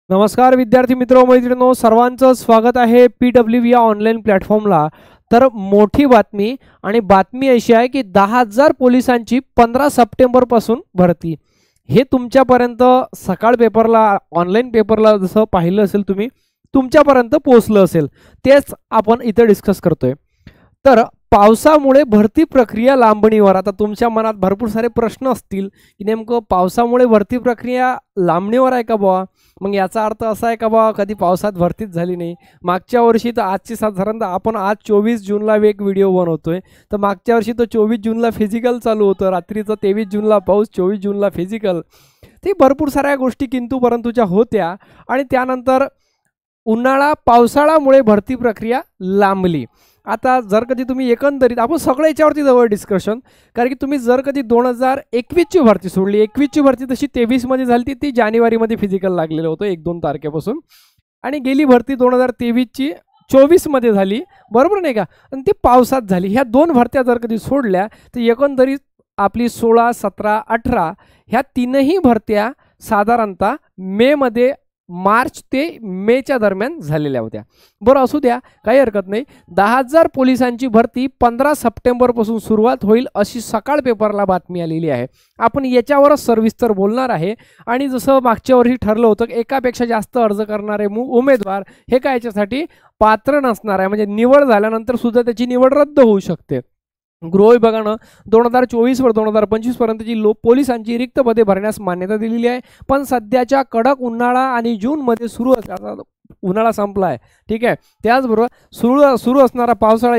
नमस्कार विद्यार्थी मित्र मैत्रिणींनो, सर्वांचं स्वागत आहे PWV या ऑनलाईन प्लॅटफॉर्मला। तर मोठी बातमी आणि बातमी अशी आहे की 10,000 पोलिसांची 15 सप्टेंबर पासून भरती। हे तुमच्यापर्यंत सकाळ पेपरला ऑनलाईन पेपरला जसं पाहिलं असेल तुम्ही, तुमच्यापर्यंत पोहोचलं असेल, तेच आपण इथे डिस्कस करतोय। तर पावसामुळे भरती प्रक्रिया लांबणीवर। आता तुमच्या मनात भरपूर सारे प्रश्न असतील की नेमकं पावसामुळे भरती प्रक्रिया लांबणीवर आहे का बुवा? मग याचा अर्थ असा आहे का बुवा कधी पावसात भरतीच झाली नाही? मागच्या वर्षी तर आजची साधारणतः आपण आज 24 जूनला एक व्हिडिओ बनवतोय, तर मागच्या वर्षी तर 24 जूनला फिजिकल चालू होतं, रात्रीचं 23 जूनला पाऊस, 24 जूनला फिजिकल। ते भरपूर साऱ्या गोष्टी किंतु परंतुच्या होत्या आणि त्यानंतर उन्हाळा पावसाळ्यामुळे भरती प्रक्रिया लांबली। आता जर कधी तुम्ही एकंदरीत आपण सगळं याच्यावरती जवळ डिस्कशन, कारण की तुम्ही जर कधी 2021 ची भरती सोडली, 21 ची भरती तशी 23 मध्ये झाली, ती जानेवारीमध्ये फिजिकल लागलेलं होतं 1-2 तारखेपासून, आणि गेली भरती 2023 ची 24 मध्ये झाली, बरोबर नाही का? आणि ती पावसात झाली। ह्या दोन भरत्या जर कधी सोडल्या तर एकंदरीत आपली 16, 17, 18 ह्या तीनही भरत्या साधारणतः मे मध्ये, मार्च ते मेच्या दरम्यान झालेल्या होत्या। बरं असू द्या, काही हरकत नाही। 10,000 पोलिसांची भरती 15 सप्टेंबर पासून सुरुवात होईल अशी सकाळ पेपरला बातमी आलेली आहे। आपण याच्यावरच सविस्तर बोलणार आहे। आणि जसं मागच्या वर्षी ठरलं होतं एकापेक्षा जास्त अर्ज करणारे उमेदवार हे काय याच्यासाठी पात्र नसणार आहे, म्हणजे निवड झाल्यानंतर सुद्धा त्याची निवड रद्द होऊ शकते। गृह विभागानं 2024 वर 2025 पर्यंतची पोलिसांची रिक्त पदे भरण्यास मान्यता दिलेली आहे। पण सध्याच्या कडक उन्हाळा आणि जून मध्ये उन्हाळा संपला आहे, ठीक आहे, त्याचबरोबर सुरू असणारा पावसाळा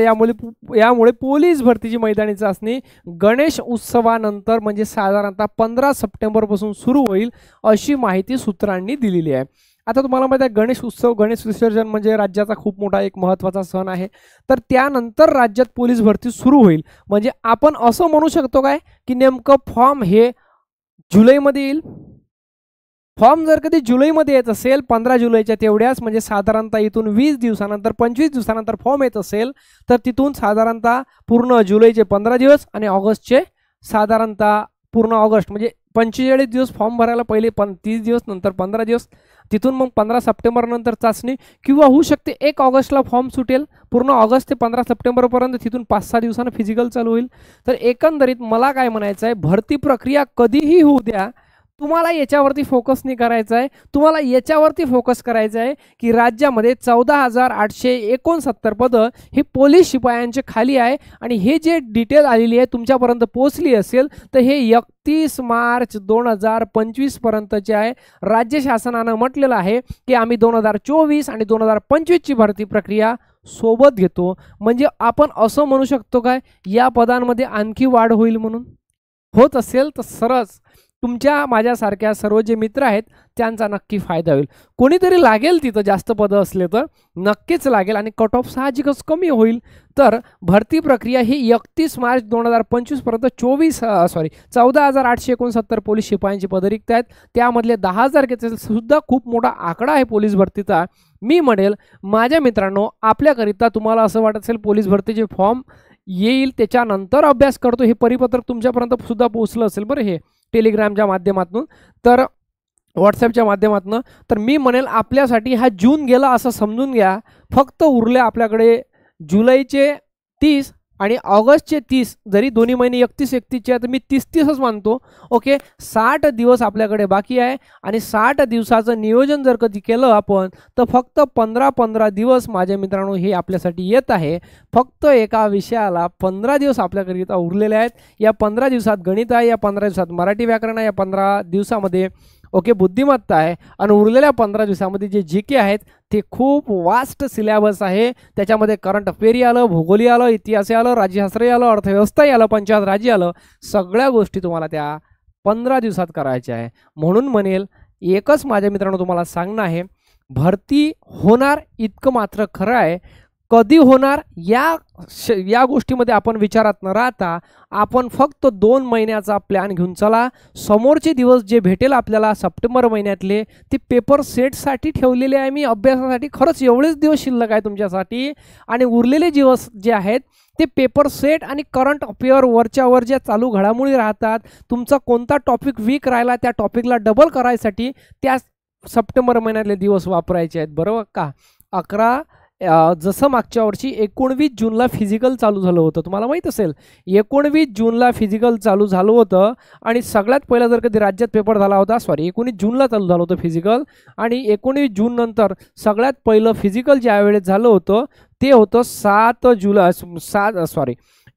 यामुळे पोलीस भरतीची मैदानी चाचणी गणेश उत्सवानंतर म्हणजे साधारणतः 15 सप्टेंबर पासून सुरू होईल अशी माहिती सूत्रांनी दिलेली आहे। आता तुम्हाला माहिती आहे गणेश उत्सव, गणेश विसर्जन म्हणजे राज्याचा खूप मोठा एक महत्त्वाचा सण आहे। तर त्यानंतर राज्यात पोलीस भरती सुरू होईल, म्हणजे आपण असं म्हणू शकतो काय की नेमकं फॉर्म हे जुलैमध्ये येईल। फॉर्म जर कधी जुलैमध्ये येत असेल 15 जुलैच्या तेवढ्याच, म्हणजे साधारणतः इथून 20 दिवसानंतर 25 दिवसानंतर फॉर्म येत असेल, तर तिथून साधारणतः पूर्ण जुलैचे 15 दिवस आणि ऑगस्टचे साधारणतः पूर्ण ऑगस्ट म्हणजे 45 दिवस फॉर्म भरायला, पहिले 30 दिवस, नंतर 15 दिवस, तिथून मग 15 सप्टेंबर नंतर चाचणी, किंवा होऊ शकते 1 ऑगस्टला फॉर्म सुटेल, पूर्ण ऑगस्ट ते 15 सप्टेंबर पर्यंत, तिथून 5-6 दिवसांना फिजिकल चालू होईल। तर एकंदरीत मला काय म्हणायचं आहे, भरती प्रक्रिया कधीही होऊ द्या, तुम्हाला याच्यावरती फोकस नाही करायचा आहे। तुम्हाला याच्यावरती फोकस करायचं आहे की राज्यामध्ये 14,869 पदं हे पोलीस शिपायांचे खाली आहे, आणि हे जे डिटेल आलेली आहे तुमच्यापर्यंत पोहोचली असेल तर हे 31 मार्च 2025 पर्यंतचे आहे। राज्य शासनानं म्हटलेलं आहे की आम्ही 2024 आणि 2025 ची भरती प्रक्रिया सोबत घेतो। म्हणजे आपण असं म्हणू शकतो काय या पदांमध्ये आणखी वाढ होईल म्हणून? होत असेल तर सरस तुमच्या माझ्यासारख्या सर्व जे मित्र आहेत त्यांचा नक्की फायदा होईल। कोणीतरी लागेल तिथं, जास्त पदं असले तर नक्कीच लागेल आणि कट ऑफ साहजिकच कमी होईल। तर भरती प्रक्रिया ही 31 मार्च 2025 पर्यंत 14,869 पोलीस शिपायांची पदं रिक्त आहेत, त्यामधले 10,000 सुद्धा खूप मोठा आकडा आहे पोलीस भरतीचा। मी म्हणेल माझ्या मित्रांनो, आपल्याकरिता तुम्हाला असं वाटत असेल पोलीस भरतीचे फॉर्म येईल त्याच्यानंतर अभ्यास करतो, हे परिपत्रक तुमच्यापर्यंत सुद्धा पोहोचलं असेल बरं, हे टेलिग्रामच्या माध्यमातून, तर व्हॉट्सॲपच्या माध्यमातून, तर मी म्हणेल आपल्यासाठी हा जून गेला असं समजून घ्या। फक्त उरले आपल्याकडे जुलैचे 30 आणि ऑगस्टचे 30, जरी दोन्ही महिने 31-31 आहे तर मी 30-30च मानतो, ओके। 60 दिवस आपल्याकडे बाकी आहे, आणि 60 दिवसाचं नियोजन जर कधी केलं आपण तर फक्त 15-15 दिवस माझ्या मित्रांनो हे आपल्यासाठी येत आहे। फक्त एका विषयाला 15 दिवस आपल्याकरिता उरलेले आहेत। या 15 दिवसात गणित आहे, या 15 दिवसात मराठी व्याकरण आहे, या 15 दिवसामध्ये ओके बुद्धिमत्ता आहे, आणि उरलेल्या 15 दिवसामध्ये जे जी के आहेत ते खूप वास्ट सिलेबस आहे। त्याच्यामध्ये करंट अफेअर आलं, भूगोल आलं, इतिहास आलं, राज्यशास्त्र आलं, अर्थव्यवस्था आलं, पंचायत राज्य आलं, सगळ्या गोष्टी तुम्हाला त्या 15 दिवसात करायच्या आहे। म्हणून म्हणेल एकच माझ्या मित्रांनो तुम्हाला सांगणं आहे, भरती होणार इतकं मात्र खरं आहे। कधी होणार या गोष्टीमध्ये आपण विचारात न राहता आपण फक्त 2 महिन्याचा प्लॅन घेऊन चला। समोरचे दिवस जे भेटेल आपल्याला सप्टेंबर महिन्यातले ते पेपर सेटसाठी ठेवलेले आहे मी, अभ्यासासाठी खरंच एवढेच दिवस शिल्लक आहे तुमच्यासाठी, आणि उरलेले दिवस जे आहेत ते पेपर सेट आणि करंट अफेअर वरच्या ज्या चालू घडामोडी राहतात, तुमचा कोणता टॉपिक वीक राहिला त्या टॉपिकला डबल करायसाठी, त्या सप्टेंबर महिन्यातले दिवस वापरायचे आहेत, बरोबर का? 11 जसं मागच्या वर्षी 19 जूनला फिजिकल चालू झालं होतं, तुम्हाला माहीत असेल 19 जूनला फिजिकल चालू झालं होतं. आणि सगळ्यात पहिला जर कधी राज्यात पेपर झाला होता, 19 जूनला चालू झालं होतं फिजिकल. आणि 19 जून नंतर सगळ्यात पहिलं फिजिकल ज्या वेळेस झालं होतं ते होतं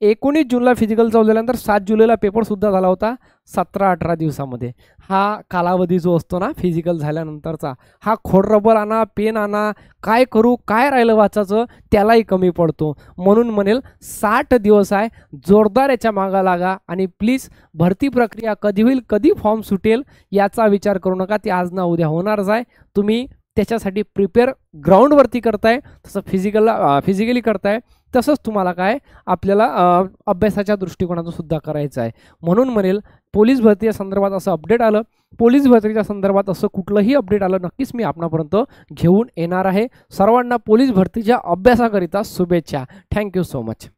19 जूनला फिजिकल चालू झाल्यानंतर 7 जुलैला पेपरसुद्धा झाला होता. 17-18 दिवसामध्ये हा कालावधी जो असतो ना फिजिकल झाल्यानंतरचा, हा खोड रबर आणा, पेन आणा, काय करू, काय राहिलं वाचायचं त्यालाही कमी पडतो. म्हणून म्हणेल 60 दिवस आहे, जोरदार याच्या मागा लागा. आणि प्लीज भरती प्रक्रिया कधी होईल, कधी फॉर्म सुटेल याचा विचार करू नका, ती आज ना उद्या होणारच आहे. तुम्ही त्याच्यासाठी प्रिपेअर ग्राउंडवरती करताय, तसं फिजिकली करताय, तसंच तुम्हाला काय आपल्याला अभ्यासाच्या दृष्टिकोनातून सुद्धा करायचं आहे. म्हणून म्हणेल पोलीस भरतीच्या संदर्भात असं अपडेट आलं, पोलीस भरतीच्या संदर्भात असं कुठलंही अपडेट आलं नक्कीच मी आपणापर्यंत घेऊन येणार आहे. सर्वांना पोलीस भरतीच्या अभ्यासाकरिता शुभेच्छा. Thank you so much.